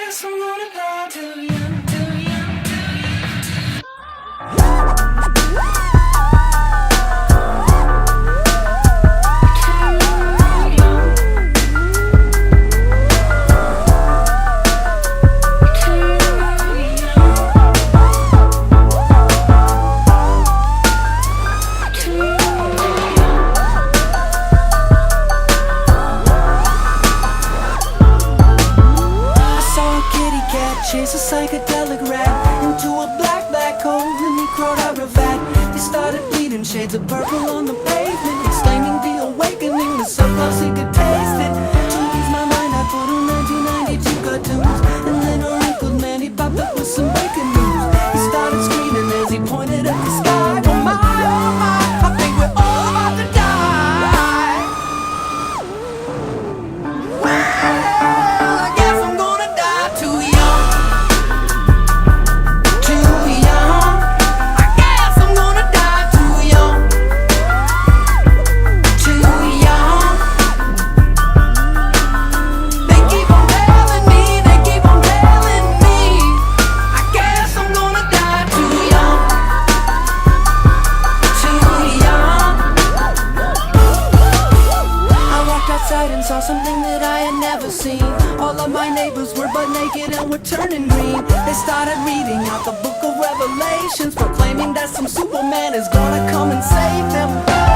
guess I'm gonna die too young, too young, too young. Chase a psychedelic rat into a black hole and he crawled out real fat. They started bleeding shades of purple on the pavement, exclaiming the awakening, the so close he could taste it. To ease my mind I put on 1992 cartoons, and then a wrinkled man he popped up with some breaking news. He started screaming as he pointed at the sky. Oh my, I think we're all about to die. Well, I guess I'm gonna die too young. And saw something that I had never seen. All of my neighbors were butt naked and were turning green. They started reading out the book of Revelations, proclaiming that some Superman is gonna come and save them.